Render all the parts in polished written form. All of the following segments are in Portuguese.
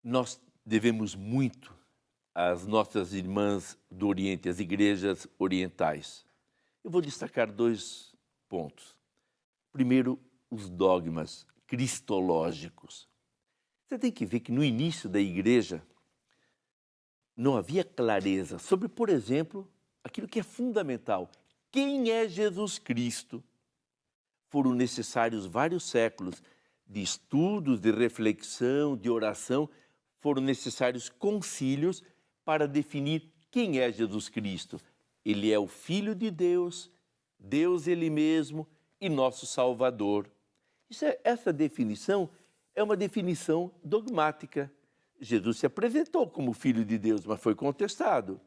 Nós devemos muito às nossas irmãs do Oriente, às igrejas orientais. Eu vou destacar 2 pontos. Primeiro, os dogmas cristológicos. Você tem que ver que no início da igreja não havia clareza sobre, por exemplo, aquilo que é fundamental. Quem é Jesus Cristo? Foram necessários vários séculos de estudos, de reflexão, de oração. Foram necessários concílios para definir quem é Jesus Cristo. Ele é o Filho de Deus, Deus Ele mesmo e nosso Salvador. Essa definição é uma definição dogmática. Jesus se apresentou como Filho de Deus, mas foi contestado.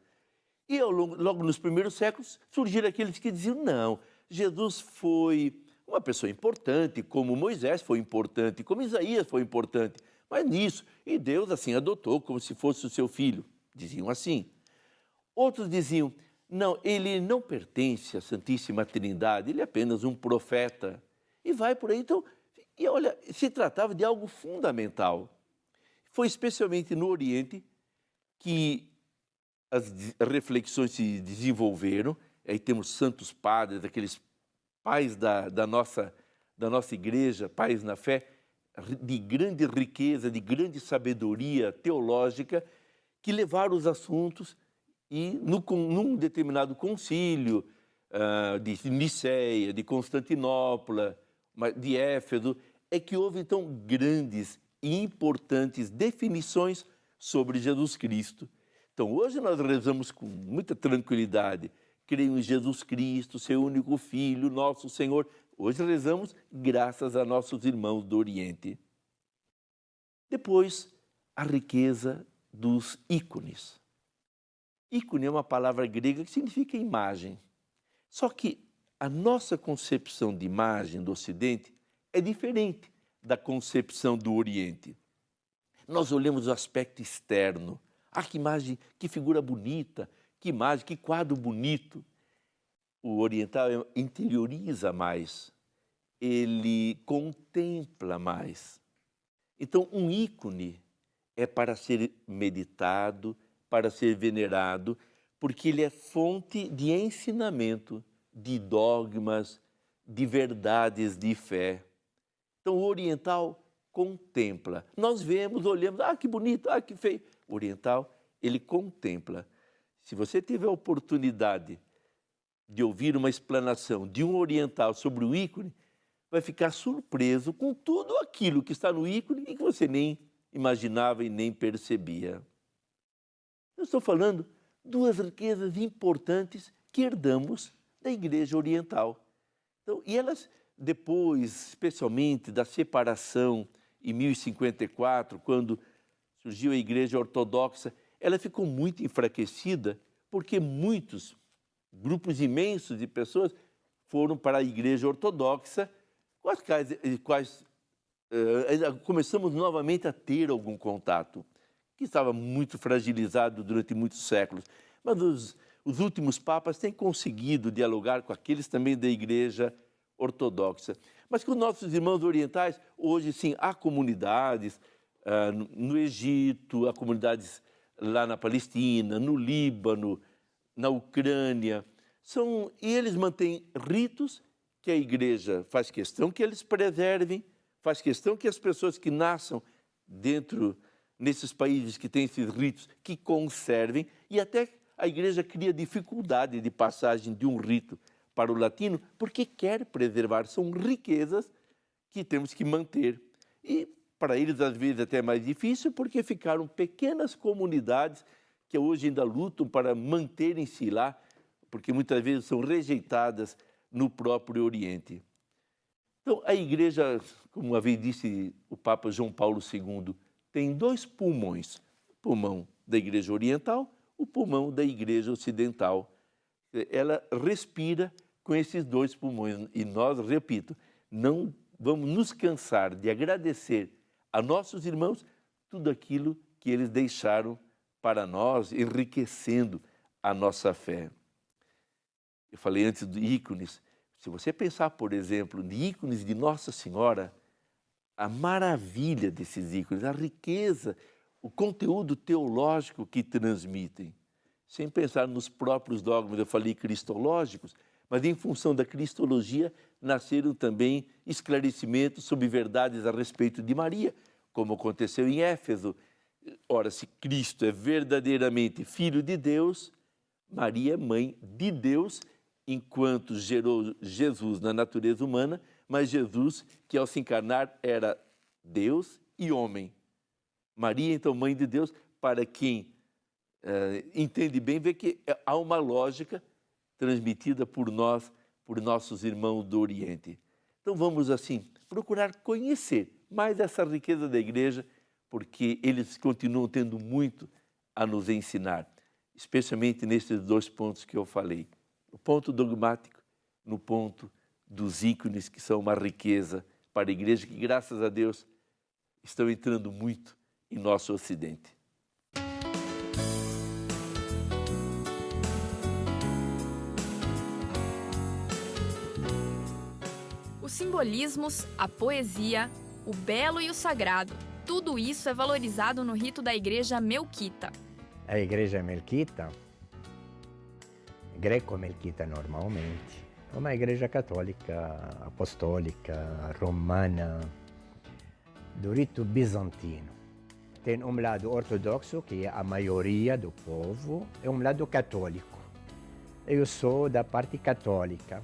E logo nos primeiros séculos surgiram aqueles que diziam, não, Jesus foi uma pessoa importante, como Moisés foi importante, como Isaías foi importante, mas nisso, e Deus assim adotou como se fosse o seu filho, diziam assim. Outros diziam, não, ele não pertence à Santíssima Trindade, ele é apenas um profeta. E vai por aí, então, e olha, se tratava de algo fundamental. Foi especialmente no Oriente que as reflexões se desenvolveram, aí temos santos padres, aqueles pais da nossa igreja, pais na fé, de grande riqueza, de grande sabedoria teológica, que levaram os assuntos e num determinado concílio de Niceia, de Constantinopla, de Éfeso, é que houve então grandes e importantes definições sobre Jesus Cristo. Então hoje nós rezamos com muita tranquilidade, creio em Jesus Cristo, seu único Filho, nosso Senhor. Hoje rezamos graças a nossos irmãos do Oriente. Depois, a riqueza dos ícones. Ícone é uma palavra grega que significa imagem. Só que a nossa concepção de imagem do Ocidente é diferente da concepção do Oriente. Nós olhamos o aspecto externo. Ah, que imagem, que figura bonita, que imagem, que quadro bonito. O oriental interioriza mais, ele contempla mais. Então, um ícone é para ser meditado, para ser venerado, porque ele é fonte de ensinamento, de dogmas, de verdades de fé. Então, o oriental contempla. Nós vemos, olhamos, ah, que bonito, ah, que feio. O oriental, ele contempla. Se você tiver a oportunidade de ouvir uma explanação de um oriental sobre o ícone, vai ficar surpreso com tudo aquilo que está no ícone e que você nem imaginava e nem percebia. Eu estou falando 2 riquezas importantes que herdamos da Igreja Oriental. Então, e elas, depois, especialmente da separação em 1054, quando surgiu a Igreja Ortodoxa, ela ficou muito enfraquecida porque muitos grupos imensos de pessoas foram para a Igreja Ortodoxa, com as quais começamos novamente a ter algum contato, que estava muito fragilizado durante muitos séculos. Mas os últimos papas têm conseguido dialogar com aqueles também da Igreja Ortodoxa. Mas com nossos irmãos orientais, hoje sim, há comunidades no Egito, há comunidades lá na Palestina, no Líbano, na Ucrânia, e eles mantêm ritos que a igreja faz questão que eles preservem, faz questão que as pessoas que nasçam nesses países que têm esses ritos, que conservem, e até a igreja cria dificuldade de passagem de um rito para o latino, porque quer preservar, são riquezas que temos que manter. E para eles, às vezes, até é mais difícil, porque ficaram pequenas comunidades que hoje ainda lutam para manterem-se lá, porque muitas vezes são rejeitadas no próprio Oriente. Então, a igreja, como uma vez disse o Papa João Paulo II, tem 2 pulmões, o pulmão da igreja oriental, o pulmão da igreja ocidental. Ela respira com esses 2 pulmões e nós, repito, não vamos nos cansar de agradecer a nossos irmãos tudo aquilo que eles deixaram para nós, enriquecendo a nossa fé. Eu falei antes de ícones. Se você pensar, por exemplo, de ícones de Nossa Senhora, a maravilha desses ícones, a riqueza, o conteúdo teológico que transmitem, sem pensar nos próprios dogmas, eu falei cristológicos, mas em função da cristologia nasceram também esclarecimentos sobre verdades a respeito de Maria, como aconteceu em Éfeso. Ora, se Cristo é verdadeiramente Filho de Deus, Maria é mãe de Deus, enquanto gerou Jesus na natureza humana, mas Jesus, que ao se encarnar era Deus e homem. Maria, então, mãe de Deus, para quem entende bem, vê que há uma lógica transmitida por nós, por nossos irmãos do Oriente. Então vamos, assim, procurar conhecer mais essa riqueza da igreja, porque eles continuam tendo muito a nos ensinar, especialmente nesses dois pontos que eu falei. No ponto dogmático, no ponto dos ícones, que são uma riqueza para a igreja, que graças a Deus estão entrando muito em nosso Ocidente. Os simbolismos, a poesia, o belo e o sagrado, tudo isso é valorizado no rito da igreja melquita. A igreja melquita, greco-melquita normalmente, é uma igreja católica, apostólica, romana, do rito bizantino. Tem um lado ortodoxo, que é a maioria do povo, e um lado católico. Eu sou da parte católica.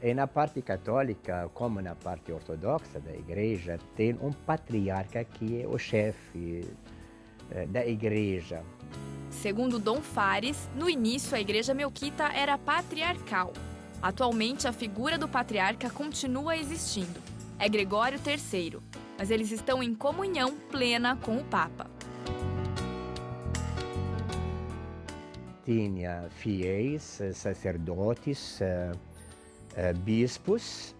E na parte católica, como na parte ortodoxa da igreja, tem um patriarca que é o chefe da igreja. Segundo Dom Fares, no início a igreja melquita era patriarcal. Atualmente a figura do patriarca continua existindo. É Gregório III, mas eles estão em comunhão plena com o Papa. Tinha fiéis, sacerdotes, bispos,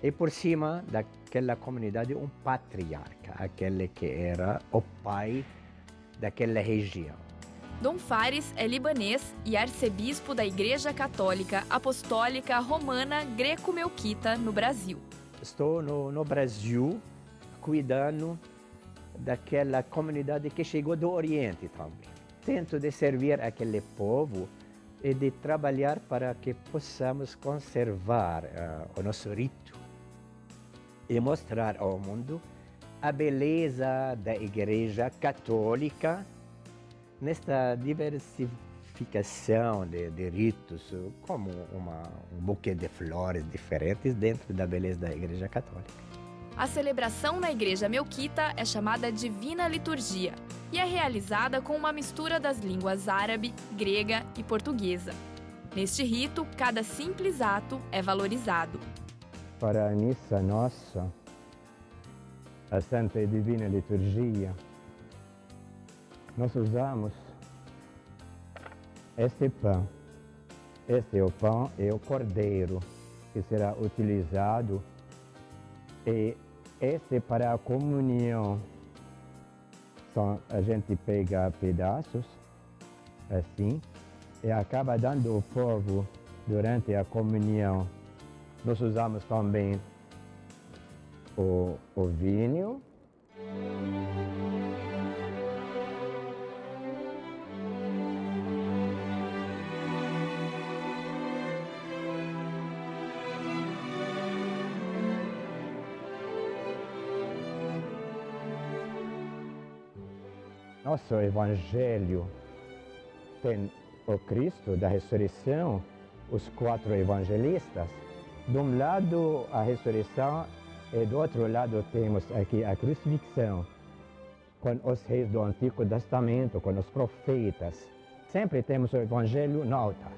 e por cima daquela comunidade um patriarca, aquele que era o pai daquela região. Dom Fares é libanês e arcebispo da Igreja Católica Apostólica Romana Greco-Melquita no Brasil. Estou no Brasil cuidando daquela comunidade que chegou do Oriente também. Tento de servir aquele povo e de trabalhar para que possamos conservar o nosso rito e mostrar ao mundo a beleza da Igreja Católica nesta diversificação de ritos, como um buquê de flores diferentes dentro da beleza da Igreja Católica. A celebração na Igreja Melquita é chamada Divina Liturgia e é realizada com uma mistura das línguas árabe, grega e portuguesa. Neste rito, cada simples ato é valorizado. Para a missa nossa, a Santa e Divina Liturgia, nós usamos este pão. Este é o pão e o cordeiro que será utilizado, e este para a comunhão. A gente pega pedaços, assim, e acaba dando ao povo durante a comunhão. Nós usamos também o vinho. Nosso Evangelho tem o Cristo da ressurreição, os 4 evangelistas. De um lado a ressurreição e do outro lado temos aqui a crucifixão, com os reis do Antigo Testamento, com os profetas. Sempre temos o Evangelho no altar.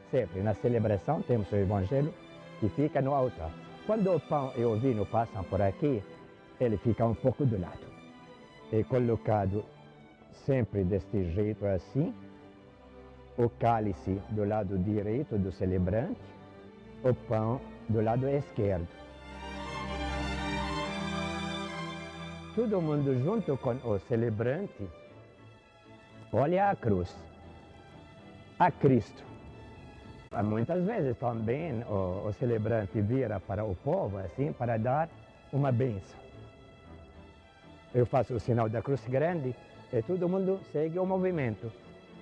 Sempre na celebração temos o Evangelho que fica no altar. Quando o pão e o vinho passam por aqui, ele fica um pouco do lado. É colocado sempre deste jeito assim, o cálice do lado direito do celebrante, o pão do lado esquerdo. Todo mundo junto com o celebrante olha a cruz, a Cristo. Muitas vezes também o celebrante vira para o povo assim para dar uma bênção. Eu faço o sinal da cruz grande, e todo mundo segue o movimento.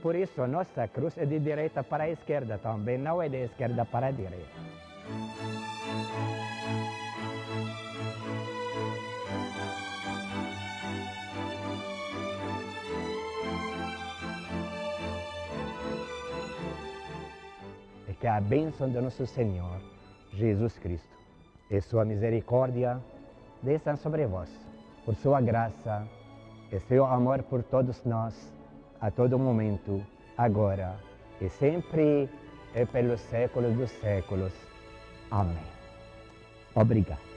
Por isso, a nossa cruz é de direita para a esquerda também, não é de esquerda para a direita. E que a bênção do nosso Senhor, Jesus Cristo, e sua misericórdia desçam sobre vós, por sua graça e seu amor por todos nós, a todo momento, agora e sempre e pelos séculos dos séculos. Amém. Obrigado.